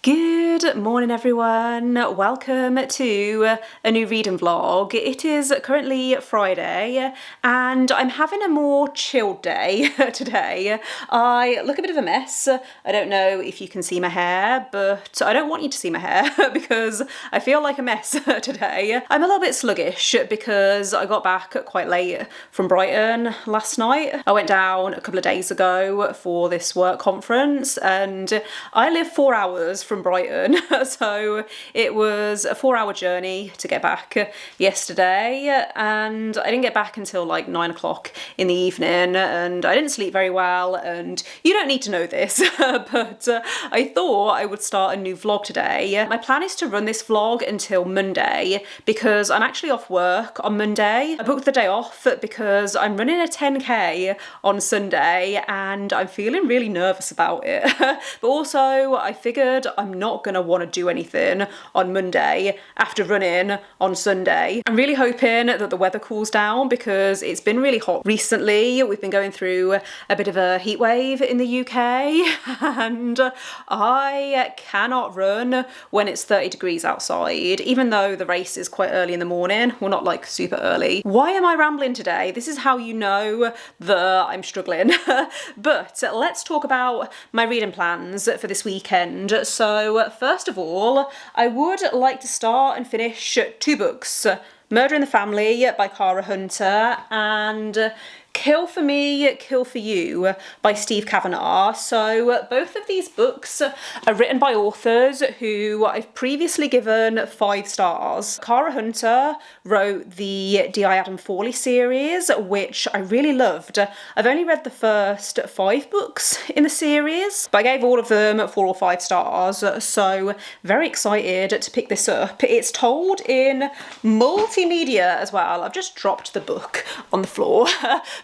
Good morning everyone, welcome to a new reading vlog. It is currently Friday and I'm having a more chilled day today. I look a bit of a mess. I don't know if you can see my hair, but I don't want you to see my hair because I feel like a mess today. I'm a little bit sluggish because I got back quite late from Brighton last night. I went down a couple of days ago for this work conference and I live 4 hours from Brighton, so it was a 4-hour journey to get back yesterday, and I didn't get back until like 9 o'clock in the evening, and I didn't sleep very well, and you don't need to know this, but I thought I would start a new vlog today. My plan is to run this vlog until Monday because I'm actually off work on Monday. I booked the day off because I'm running a 10k on Sunday and I'm feeling really nervous about it, but also I figured I'm not gonna want to do anything on Monday after running on Sunday. I'm really hoping that the weather cools down because it's been really hot recently. We've been going through a bit of a heat wave in the UK and I cannot run when it's 30 degrees outside, even though the race is quite early in the morning. Well, not like super early. Why am I rambling today? This is how you know that I'm struggling. But let's talk about my reading plans for this weekend. So first of all, I would like to start and finish 2 books. Murder in the Family by Cara and Kill for Me, Kill for You by Steve Cavanagh. So both of these books are written by authors who I've previously given 5 stars. Cara Hunter wrote the D.I. Adam Fawley series, which I really loved. I've only read the first 5 books in the series, but I gave all of them 4 or 5 stars, so very excited to pick this up. It's told in multimedia as well. I've just dropped the book on the floor.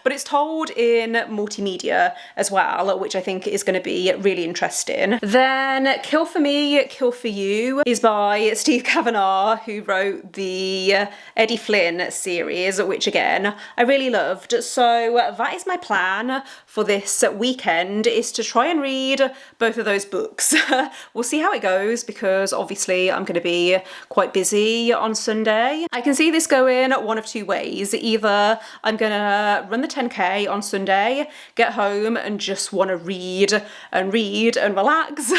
But it's told in multimedia as well, which I think is going to be really interesting. Then Kill for Me, Kill for You is by Steve Cavanagh, who wrote the Eddie Flynn series, which again, I really loved. So that is my plan for this weekend, is to try and read both of those books. We'll see how it goes because obviously I'm going to be quite busy on Sunday. I can see this going one of 2 ways. Either I'm going to run the 10k on Sunday, get home and just want to read and relax,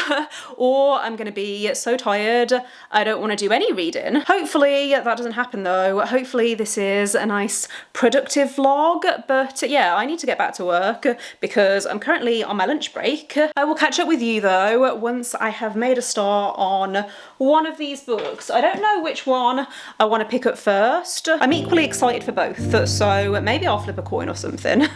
or I'm going to be so tired I don't want to do any reading. Hopefully that doesn't happen though. Hopefully this is a nice productive vlog, but yeah, I need to get back to work because I'm currently on my lunch break. I will catch up with you though once I have made a start on one of these books. I don't know which one I want to pick up first. I'm equally excited for both, so maybe I'll flip a coin or something.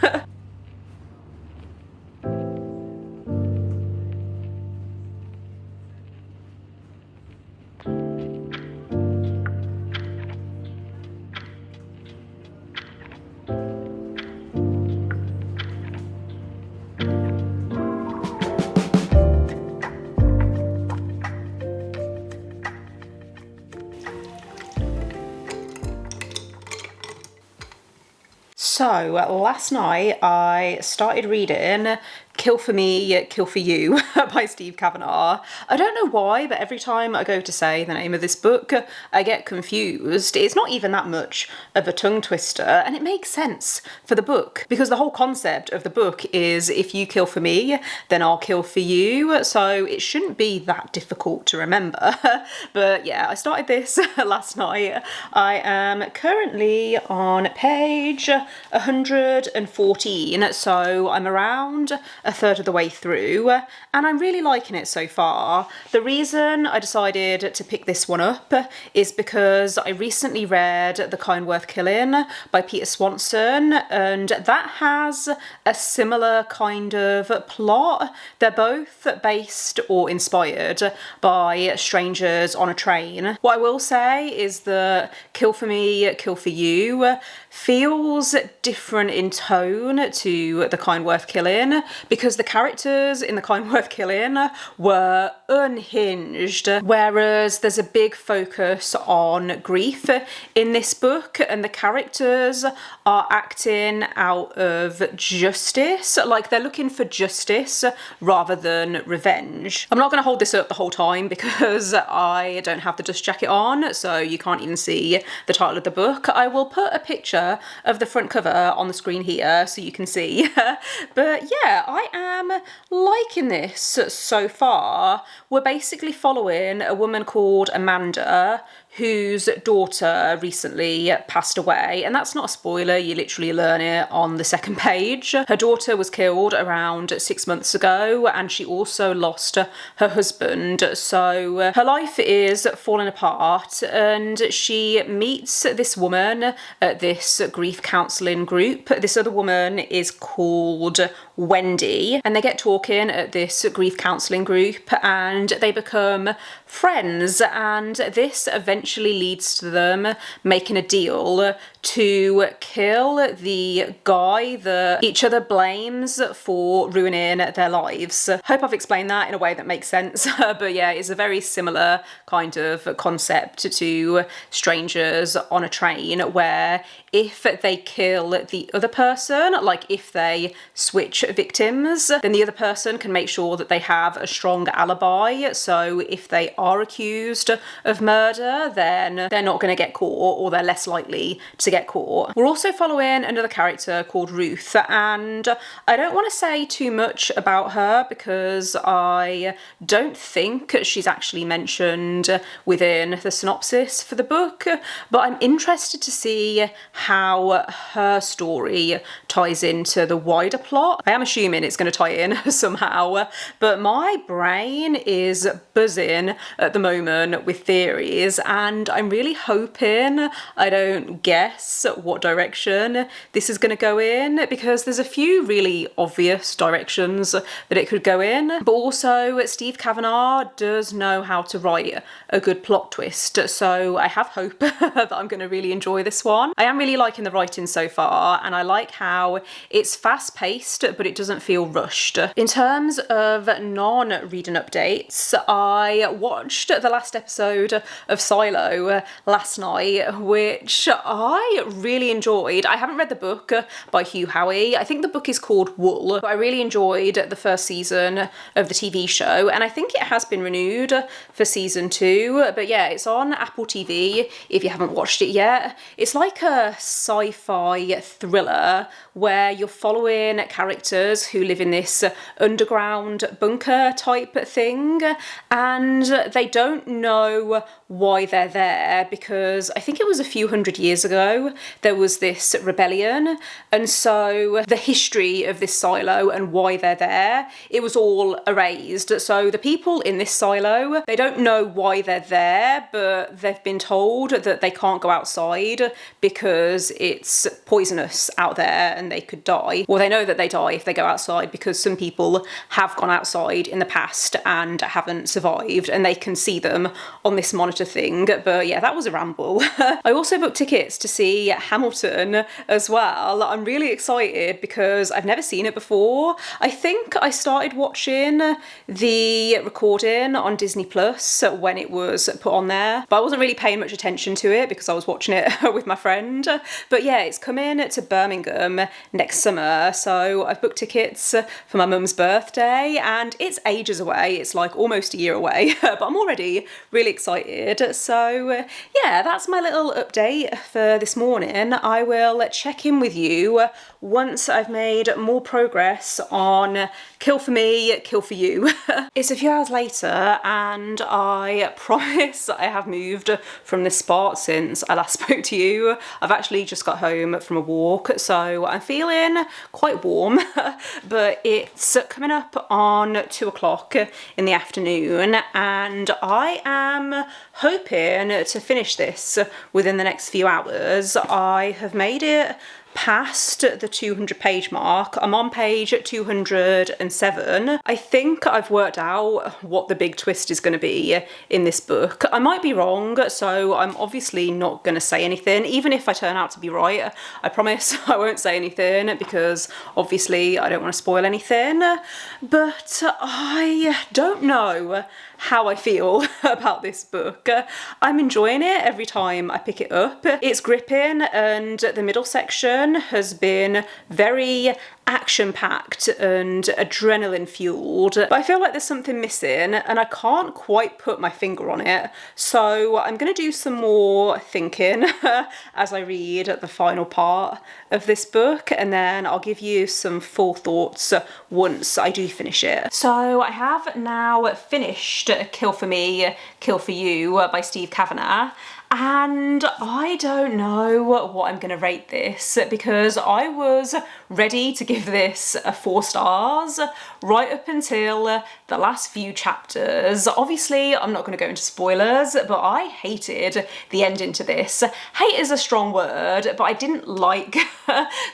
So last night I started reading Kill for Me, Kill for You by Steve Cavanagh. I don't know why, but every time I go to say the name of this book, I get confused. It's not even that much of a tongue twister, and it makes sense for the book because the whole concept of the book is if you kill for me, then I'll kill for you. So it shouldn't be that difficult to remember. But yeah, I started this last night. I am currently on page 114, so I'm around a third of the way through and I'm really liking it so far. The reason I decided to pick this one up is because I recently read The Kind Worth Killing by Peter Swanson, and that has a similar kind of plot. They're both based or inspired by strangers on a train. What I will say is that Kill for Me, Kill for You feels different in tone to The Kind Worth Killing because the characters in The Kind Worth Killing were unhinged, whereas there's a big focus on grief in this book, and the characters are acting out of justice, like they're looking for justice rather than revenge. I'm not going to hold this up the whole time because I don't have the dust jacket on, so you can't even see the title of the book. I will put a picture of the front cover on the screen here so you can see. But yeah, I am liking this so far. We're basically following a woman called Amanda whose daughter recently passed away, and that's not a spoiler, you literally learn it on the second page. Her daughter was killed around 6 months ago, and she also lost her husband, so her life is falling apart, and she meets this woman at this grief counselling group. This other woman is called Wendy, and they get talking at this grief counselling group and they become friends, and this eventually leads to them making a deal to kill the guy that each other blames for ruining their lives. Hope I've explained that in a way that makes sense. But yeah, it's a very similar kind of concept to Strangers on a Train, where if they kill the other person, like if they switch victims, then the other person can make sure that they have a strong alibi. So if they are accused of murder, then they're not going to get caught, or they're less likely to get caught. We're also following another character called Ruth, and I don't want to say too much about her because I don't think she's actually mentioned within the synopsis for the book, but I'm interested to see how her story ties into the wider plot. I am assuming it's going to tie in somehow, but my brain is buzzing at the moment with theories, and I'm really hoping I don't guess what direction this is going to go in, because there's a few really obvious directions that it could go in, but also Steve Cavanagh does know how to write a good plot twist, so I have hope that I'm going to really enjoy this one. I am really liking the writing so far, and I like how it's fast paced but it doesn't feel rushed. In terms of non-reading updates, I watched the last episode of Silo last night, which I really enjoyed. I haven't read the book by Hugh Howey. I think the book is called Wool, but I really enjoyed the first season of the TV show, and I think it has been renewed for season 2. But yeah, it's on Apple TV if you haven't watched it yet. It's like a sci-fi thriller where you're following characters who live in this underground bunker type thing, and they don't know why they're there, because I think it was a few hundred years ago there was this rebellion, and so the history of this silo and why they're there, it was all erased. So the people in this silo, they don't know why they're there, but they've been told that they can't go outside because it's poisonous out there and they could die. Well, they know that they die if they go outside because some people have gone outside in the past and haven't survived, and they can see them on this monitor thing. But yeah, that was a ramble. I also booked tickets to see Hamilton as well. I'm really excited because I've never seen it before. I think I started watching the recording on Disney Plus when it was put on there, but I wasn't really paying much attention to it because I was watching it with my friend. But yeah, it's coming to Birmingham next summer, so I've booked tickets for my mum's birthday, and it's ages away. It's like almost a year away, but I'm already really excited. So yeah, that's my little update for this morning. I will check in with you once I've made more progress on Kill for Me, Kill for You. It's a few hours later, and I promise I have moved from this spot since I last spoke to you. I've actually just got home from a walk, so I'm feeling quite warm, but it's coming up on 2 o'clock in the afternoon, and I am hoping to finish this within the next few hours. I have made it past the 200 page mark. I'm on page 207. I think I've worked out what the big twist is going to be in this book. I might be wrong, so I'm obviously not going to say anything. Even if I turn out to be right, I promise I won't say anything because obviously I don't want to spoil anything. But I don't know how I feel about this book. I'm enjoying it every time I pick it up. It's gripping, and the middle section has been very action-packed and adrenaline-fueled, but I feel like there's something missing and I can't quite put my finger on it, so I'm going to do some more thinking as I read the final part of this book, and then I'll give you some full thoughts once I do finish it. So I have now finished Kill for Me, Kill for You by Steve Cavanagh, and I don't know what I'm going to rate this, because I was ready to give this 4 stars right up until the last few chapters. Obviously, I'm not going to go into spoilers, but I hated the ending to this. Hate is a strong word, but I didn't like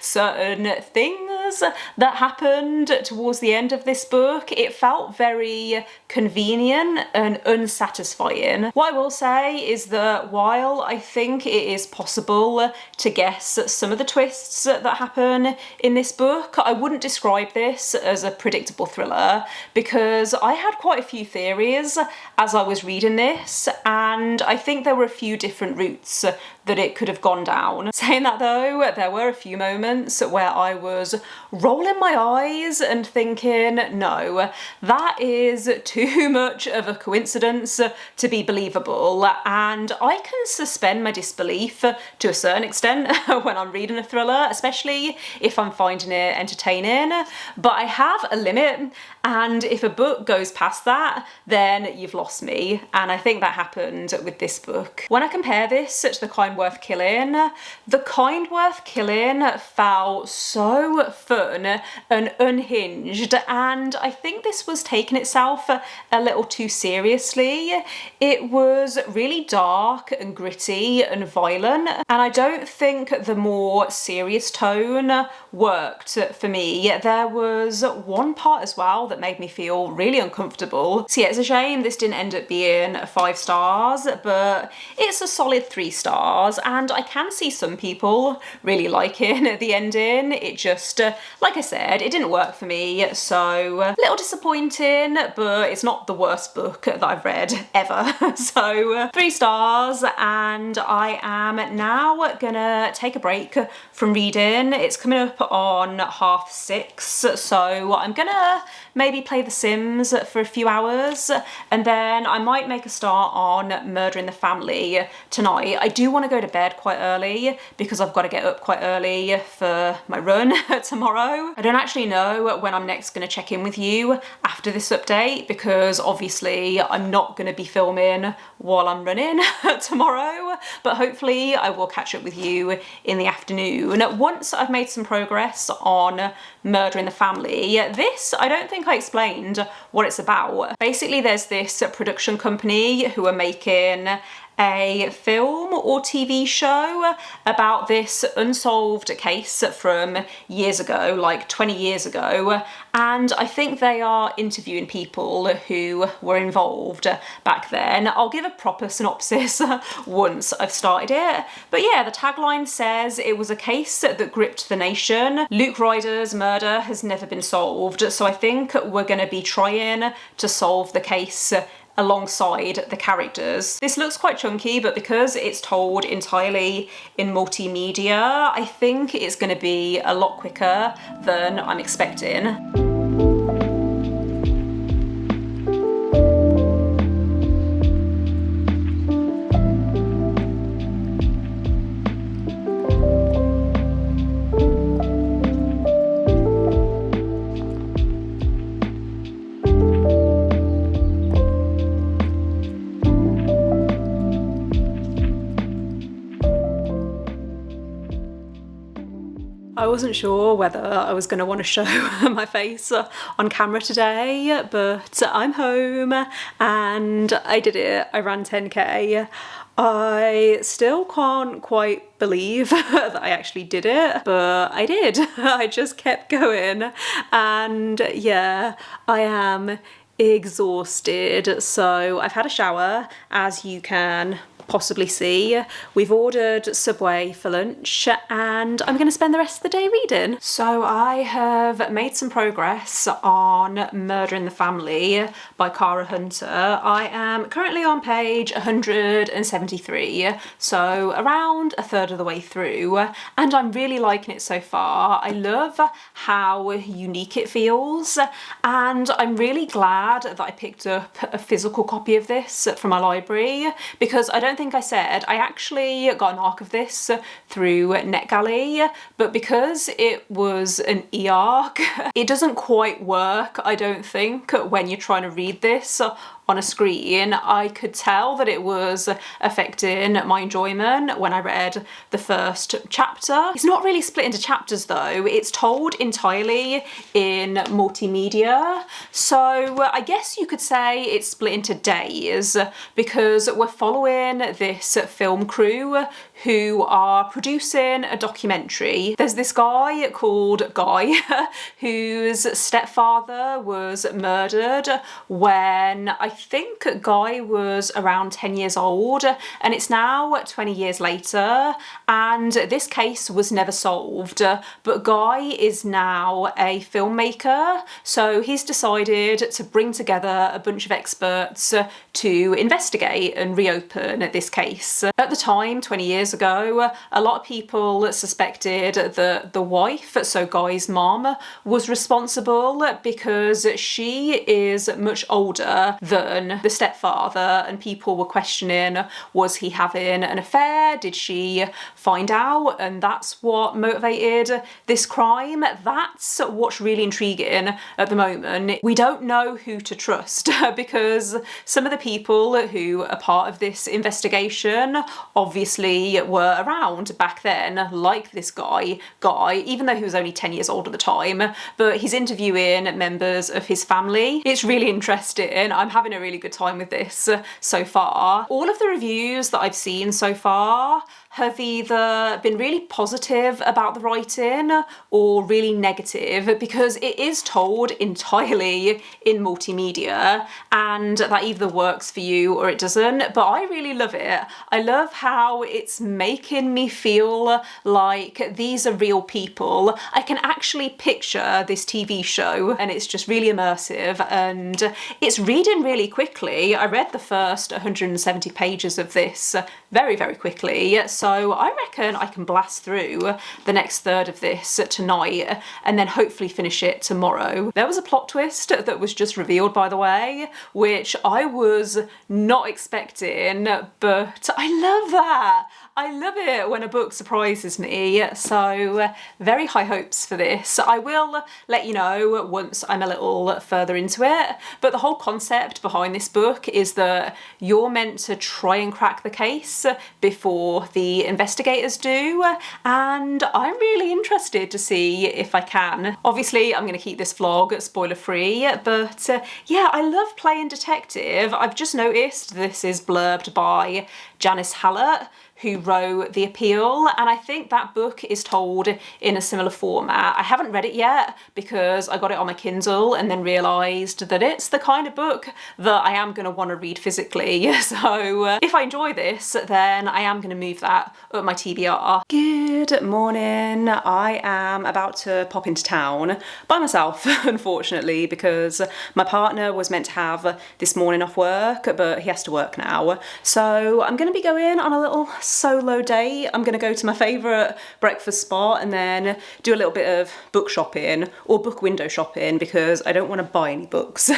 certain things that happened towards the end of this book. It felt very convenient and unsatisfying. What I will say is that while I think it is possible to guess some of the twists that happen in this book, I wouldn't describe this as a predictable thriller, because I had quite a few theories as I was reading this, and I think there were a few different routes that it could have gone down. Saying that though, there were a few moments where I was rolling my eyes and thinking, no, that is too much of a coincidence to be believable, and I can suspend my disbelief to a certain extent when I'm reading a thriller, especially if I'm finding it entertaining, but I have a limit, and if a book goes past that, then you've lost me, and I think that happened with this book. When I compare this to The Kind Worth Killing, The Kind Worth Killing felt so fun and unhinged, and I think this was taking itself a little too seriously. It was really dark and gritty and violent, and I don't think the more serious tone worked for me. There was one part as well that made me feel really uncomfortable. So yeah, it's a shame this didn't end up being 5 stars, but it's a solid 3 stars, and I can see some people really liking the ending. It just, like I said, it didn't work for me, so a little disappointing, but it's not the worst book that I've read ever. So 3 stars, and I am now gonna take a break from reading. It's coming up on 6:30, so I'm gonna maybe play The Sims for a few hours, and then I might make a start on Murder in the Family tonight. I do want to go to bed quite early because I've got to get up quite early for my run tomorrow. I don't actually know when I'm next going to check in with you after this update, because obviously I'm not going to be filming while I'm running tomorrow, but hopefully I will catch up with you in the afternoon once I've made some progress on Murder in the Family. This, I don't think I explained what it's about. Basically, there's this production company who are making a film or TV show about this unsolved case from years ago, like 20 years ago, and I think they are interviewing people who were involved back then. I'll give a proper synopsis once I've started it, but yeah, the tagline says it was a case that gripped the nation. Luke Ryder's murder has never been solved, so I think we're going to be trying to solve the case alongside the characters. This looks quite chunky, but because it's told entirely in multimedia, I think it's going to be a lot quicker than I'm expecting. I wasn't sure whether I was going to want to show my face on camera today, but I'm home and I did it. I ran 10k. I still can't quite believe that I actually did it, but I did. I just kept going, and yeah, I am exhausted. So I've had a shower, as you can possibly see. We've ordered Subway for lunch and I'm going to spend the rest of the day reading. So I have made some progress on Murder in the Family by Cara Hunter. I am currently on page 173, so around a third of the way through, and I'm really liking it so far. I love how unique it feels, and I'm really glad that I picked up a physical copy of this from my library, because I don't think I said I actually got an ARC of this through NetGalley, but because it was an e-ARC, it doesn't quite work, I don't think, when you're trying to read this on a screen. I could tell that it was affecting my enjoyment when I read the first chapter. It's not really split into chapters though, it's told entirely in multimedia, so I guess you could say it's split into days, because we're following this film crew who are producing a documentary. There's this guy called Guy whose stepfather was murdered when I think Guy was around 10 years old, and it's now 20 years later and this case was never solved, but Guy is now a filmmaker, so he's decided to bring together a bunch of experts to investigate and reopen this case. At the time, 20 years ago, a lot of people suspected that the wife, so Guy's mom, was responsible because she is much older than the stepfather, and people were questioning, was he having an affair? Did she find out? And that's what motivated this crime. That's what's really intriguing at the moment. We don't know who to trust because some of the people who are part of this investigation obviously were around back then, like this guy, even though he was only 10 years old at the time, but he's interviewing members of his family. It's really interesting. I'm having a really good time with this so far. All of the reviews that I've seen so far have either been really positive about the writing or really negative, because it is told entirely in multimedia and that either works for you or it doesn't, but I really love it. I love how it's making me feel like these are real people. I can actually picture this TV show and it's just really immersive and it's reading really quickly. I read the first 170 pages of this very, very quickly, so I reckon I can blast through the next third of this tonight and then hopefully finish it tomorrow. There was a plot twist that was just revealed, by the way, which I was not expecting, but I love that. I love it when a book surprises me, so very high hopes for this. I will let you know once I'm a little further into it, but the whole concept behind this book is that you're meant to try and crack the case before the investigators do, and I'm really interested to see if I can. Obviously, I'm going to keep this vlog spoiler free, but yeah, I love playing detective. I've just noticed this is blurbed by Janice Hallett, who wrote The Appeal, and I think that book is told in a similar format. I haven't read it yet because I got it on my Kindle and then realised that it's the kind of book that I am going to want to read physically. So if I enjoy this, then I am going to move that up my TBR. Good morning. I am about to pop into town by myself, unfortunately, because my partner was meant to have this morning off work, but he has to work now. So I'm going to be going on a little solo day. I'm going to go to my favourite breakfast spot and then do a little bit of book shopping or book window shopping because I don't want to buy any books.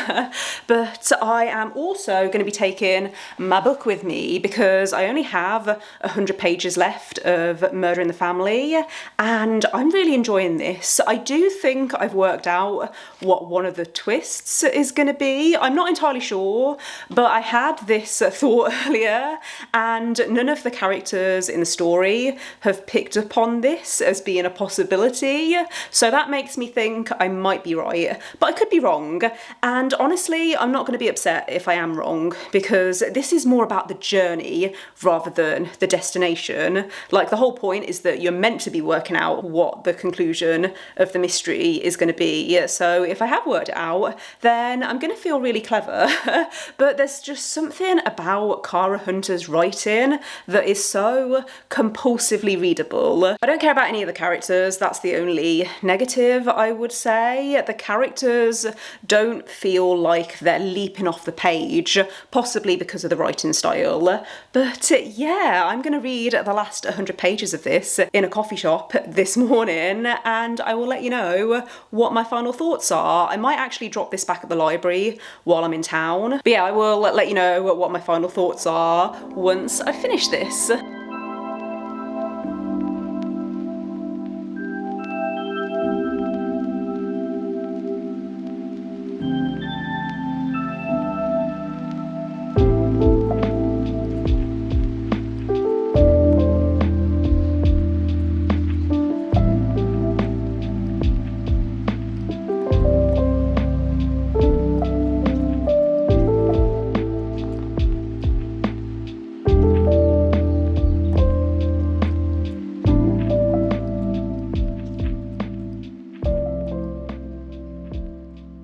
But I am also going to be taking my book with me because I only have 100 pages left of Murder in the Family and I'm really enjoying this. I do think I've worked out what one of the twists is going to be. I'm not entirely sure, but I had this thought earlier and none of the characters characters in the story have picked up on this as being a possibility, so that makes me think I might be right, but I could be wrong. And honestly, I'm not going to be upset if I am wrong, because this is more about the journey rather than the destination. Like, the whole point is that you're meant to be working out what the conclusion of the mystery is going to be. So if I have worked it out, then I'm going to feel really clever. But there's just something about Cara Hunter's writing that is so compulsively readable. I don't care about any of the characters, that's the only negative I would say. The characters don't feel like they're leaping off the page, possibly because of the writing style. But yeah, I'm going to read the last 100 pages of this in a coffee shop this morning, and I will let you know what my final thoughts are. I might actually drop this back at the library while I'm in town. But yeah, I will let you know what my final thoughts are once I finish this.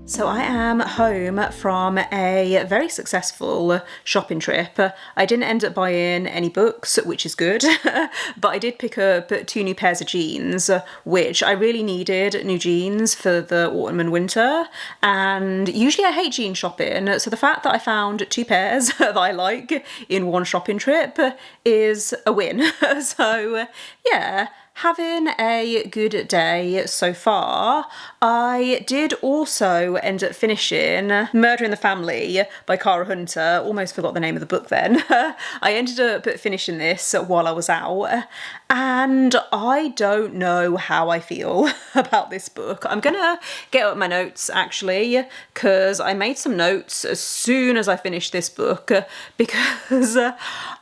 So I am home from a very successful shopping trip. I didn't end up buying any books, which is good, but I did pick up 2 new pairs of jeans, which I really needed new jeans for the autumn and winter. And usually I hate jean shopping, so the fact that I found 2 pairs that I like in one shopping trip is a win. So yeah, having a good day so far. I did also end up finishing Murder in the Family by Cara Hunter. Almost forgot the name of the book then. I ended up finishing this while I was out, and I don't know how I feel about this book. I'm gonna get up my notes actually, because I made some notes as soon as I finished this book, because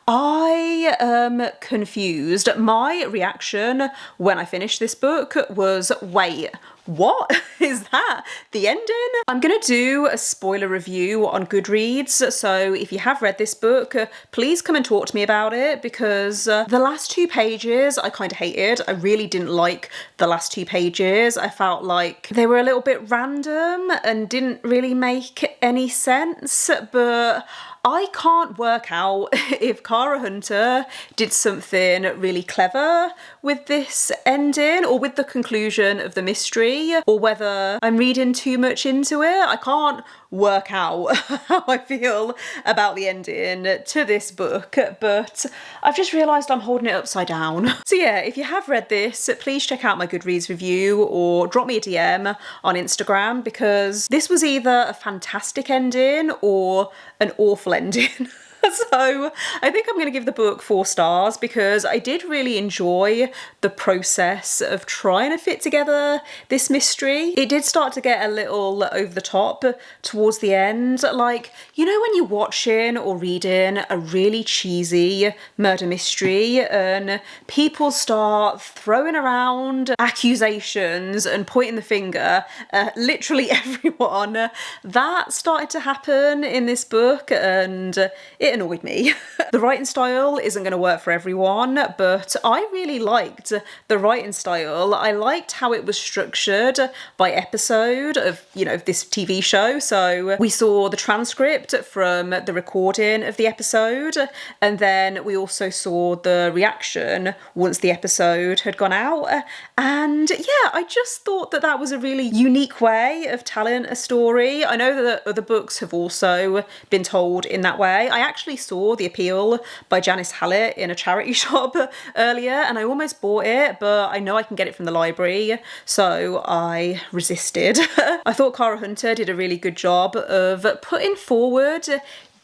I am confused. My reaction when I finished this book was, wait, what is that? The ending? I'm gonna do a spoiler review on Goodreads, so if you have read this book, please come and talk to me about it, because the last 2 pages I kind of hated. I really didn't like the last 2 pages. I felt like they were a little bit random and didn't really make any sense, but I can't work out if Cara Hunter did something really clever with this ending or with the conclusion of the mystery, or whether I'm reading too much into it. I can't work out how I feel about the ending to this book, but I've just realised I'm holding it upside down. So yeah, if you have read this, please check out my Goodreads review or drop me a DM on Instagram, because this was either a fantastic ending or an awful ending. So I think I'm going to give the book 4 stars, because I did really enjoy the process of trying to fit together this mystery. It did start to get a little over the top towards the end. Like, you know when you're watching or reading a really cheesy murder mystery and people start throwing around accusations and pointing the finger at literally everyone? That started to happen in this book, and it annoyed me. The writing style isn't going to work for everyone, but I really liked the writing style. I liked how it was structured by episode of, you know, this TV show. So we saw the transcript from the recording of the episode, and then we also saw the reaction once the episode had gone out. And yeah, I just thought that that was a really unique way of telling a story. I know that other books have also been told in that way. I actually saw The Appeal by Janice Hallett in a charity shop earlier, and I almost bought it, but I know I can get it from the library, so I resisted. I thought Cara Hunter did a really good job of putting forward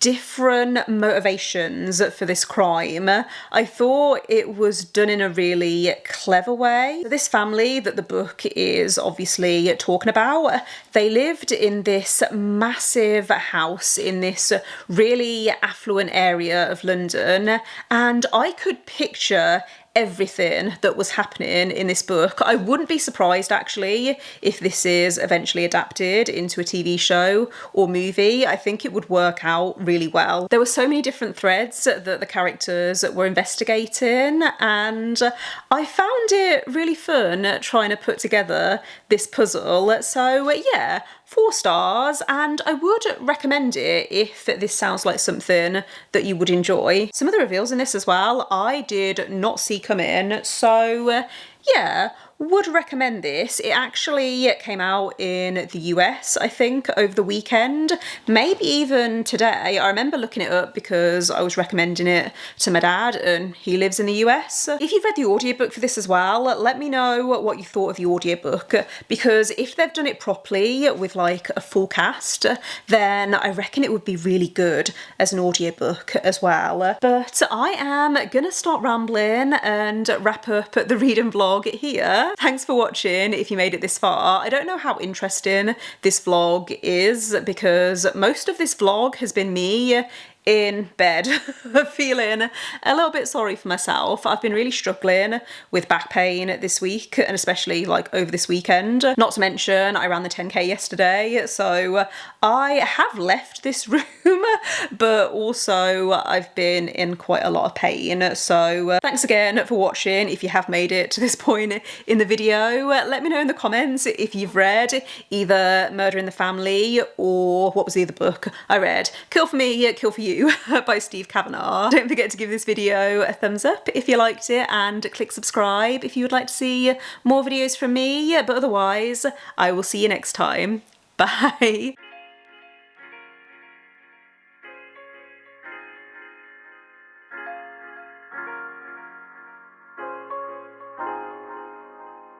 different motivations for this crime. I thought it was done in a really clever way. This family that the book is obviously talking about, they lived in this massive house in this really affluent area of London, and I could picture everything that was happening in this book. I wouldn't be surprised actually if this is eventually adapted into a TV show or movie. I think it would work out really well. There were so many different threads that the characters were investigating, and I found it really fun trying to put together this puzzle. So yeah, 4 stars, and I would recommend it if this sounds like something that you would enjoy. Some of the reveals in this as well, I did not see come in, so yeah, would recommend this. It actually came out in the US, I think, over the weekend, maybe even today. I remember looking it up because I was recommending it to my dad and he lives in the US. If you've read the audiobook for this as well, let me know what you thought of the audiobook, because if they've done it properly with like a full cast, then I reckon it would be really good as an audiobook as well. But I am gonna start rambling and wrap up the read and vlog here. Thanks for watching if you made it this far. I don't know how interesting this vlog is because most of this vlog has been me in bed feeling a little bit sorry for myself. I've been really struggling with back pain this week, and especially like over this weekend. Not to mention I ran the 10k yesterday, so I have left this room but also I've been in quite a lot of pain. So thanks again for watching if you have made it to this point in the video. Let me know in the comments if you've read either Murder in the Family or what was the other book I read? Kill for Me, Kill for You by Steve Cavanagh. Don't forget to give this video a thumbs up if you liked it, and click subscribe if you would like to see more videos from me. But otherwise, I will see you next time. Bye.